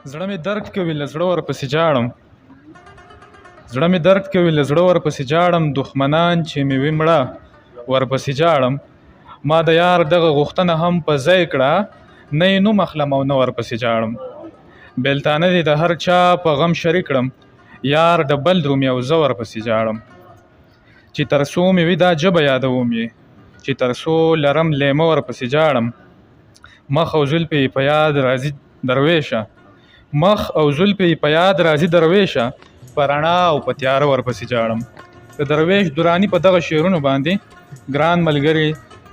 زړه مې درد کوي له زړه ورپسې جاړم زړه مې درد کوي له زړه ورپسې جاړم دښمنان چې مې وي مړه ورپسې جاړم ما د یار دغه غوښتنه هم په ځای کړه نه یې نوم اخلم او نه ورپسې جاړم بېلتانه دې د هر چا په غم شریک کړم یار ډبل درومي او زه ورپسې جاړم چې تر څو مې وي دا ژبه یادوم یې چې تر څو لرم لیمه ورپسې جاړم مخ او زلفې په یاد راځي درویشه مخ او زلفې په یاد راځي درویشه په رڼا او په تیاره ورپسې جاړم د درویش دراني په دغه شعرونو باندې ګران ملګري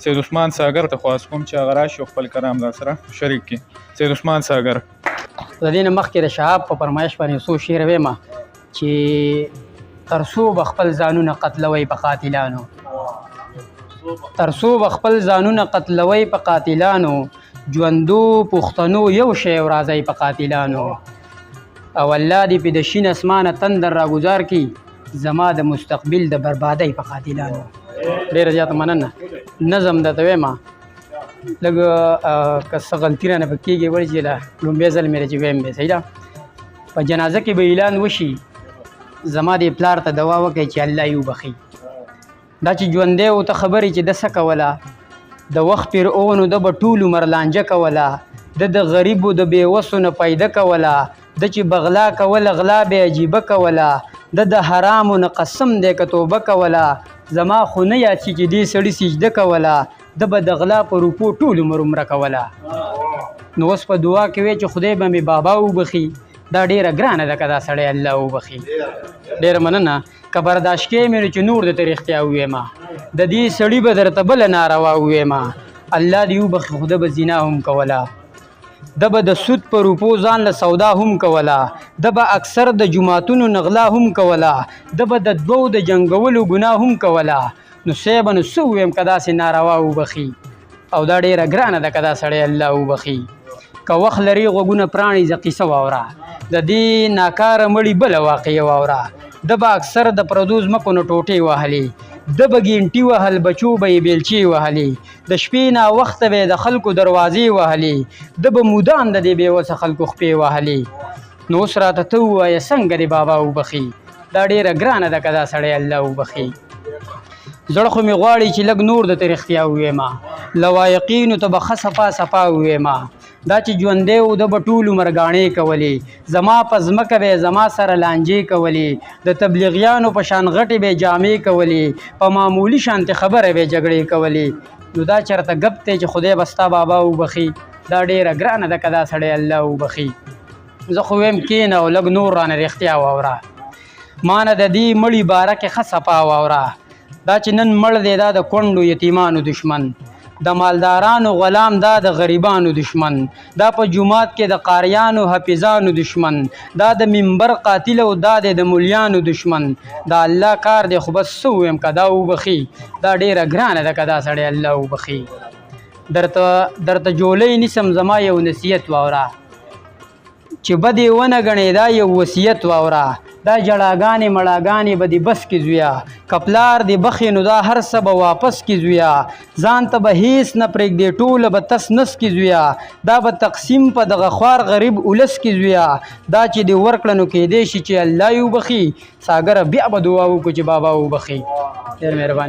سید عثمان ساګر ته خواست کوم چې هغه راشي او خپل کلام را سره شریک کړي. سید عثمان ساګر: د دې نه مخکې د شهاب په فرمایش باندې څو شعر ویمه چې تر څو به خپل ځانونه قتلوئ په قاتلانو تر څو به خپل ځانونه قتلوئ په قاتلانو ژوندو پښتنو یو شی راځئ په قاتلانو او الله دې په د شین اسمانه تندر راګزار کړي زما د مستقبل د بربادۍ په قاتلانو. ډېره زیاته مننه. نظم درته ویمه لږ که څه غلطي رانه په کېږي وړي چې لومبی ځل مې چې ویم دی صحیح ده. په جنازه کې به اعلان وشي زما دې پلار ته دعا وکړئ چې الله یې وبخي. دا چې ژوندی و ته خبرې چې ده څه کوله د وخت فرعونو ده به ټول عمر لانجه کوله د غریبو د بېوسو نه پیدا کوله د چې بغلا کوله غلا به عجیبه کوله د حرامو نه قسم دی که توبه کوله زما خو نه یاد شي چې دې سړي سجده کوله د به د غلا په روپو ټول عمر عمره کوله. نو اوس په دعا کې وی چې خدای به مې بابا وبخي دا ډېره ګرانه ده که دا سړی الله وبخي. ډېره مننه. که برداشت کې مې نو چې نور درته رښتیا وویمه د دې سړي به درته بله ناروا وویمه الله دې وبخي خو ده به زنا هم کوله ده به د سود په روپو ځان له سودا هم کوله ده به اکثر د جوماتونو نغلا هم کوله ده به د دوو د جنګولو ګناه هم کوله. نو صیبه نو څه وویم که داسې ناروا وبخي او دا ډېره ګرانه ده که دا سړی الله وبخي. که وخت لري غوږونه پرانیزه قیصه واوره د دې ناکاره مړي بله واقعه واوره ده به اکثر د پردو ځمکو نه ټوټې وهلې ده به ګینټي وهل بچو به یې بیلچې وهلې د شپې ناوخته به یې د خلکو دروازې وهلې ده به مودان د دې بېوسه خلکو خپې وهلې. نو اوس راته ته ووایه څنګه دې بابا وبخي دا ډېره ګرانه ده که دا سړی الله وبخي. زړه خو مې غواړي چې لږ نور درته رښتیا وویمه لوایقینو ته به ښه صفا صفا وویمه دا چې ژوندی و ده به ټول عمر ګاڼې کولې زما په ځمکه به یې زما سره لانجې کولې د تبلیغیانو په شان غټې به یې جامې کولې په معمولي شانتې خبره به یې جګړې کولې. نو دا چېرته ګپ دی چې خدای به ستا بابا وبخي دا ډېره ګرانه ده که دا سړی الله وبخي. زه خو ویم کښېنه او لږ نور رانه رښتیا واوره ما نه د دې مړي باره کې ښه صفا واوره دا چې نن مړ دی دا د کونډو یتیمانو دشمن د مالدارانو غلام دا د غریبانو دشمن دا په جومات کې د قاریانو حافظانو دشمن دا د منبر قاتل او دا د مولیانو دشمن دا الله کار دی خو بس څه ویم که دا وبخي دا ډېره ګرانه ده که دا سړی الله وبخي. درته جولی نیسم زما یو نصیحت واوره چې بد یې ونه ګڼې دا یو وصیت واوره دا جړاګانې مړاګانې به دې بس کې زویه که پلار دې بخې نو دا هر څه به واپس کې زویه ځان ته به هیڅ نه پرېږدې ټوله به تس نس کې زویه دا به تقسیم په دغه خوار غریب اولس کې زویه دا چې دې ورکړه نو کېدی شي چې الله یې وبخي ساګره بیا به دعا وکړو چې بابا وبخي. ډېر مهرباني.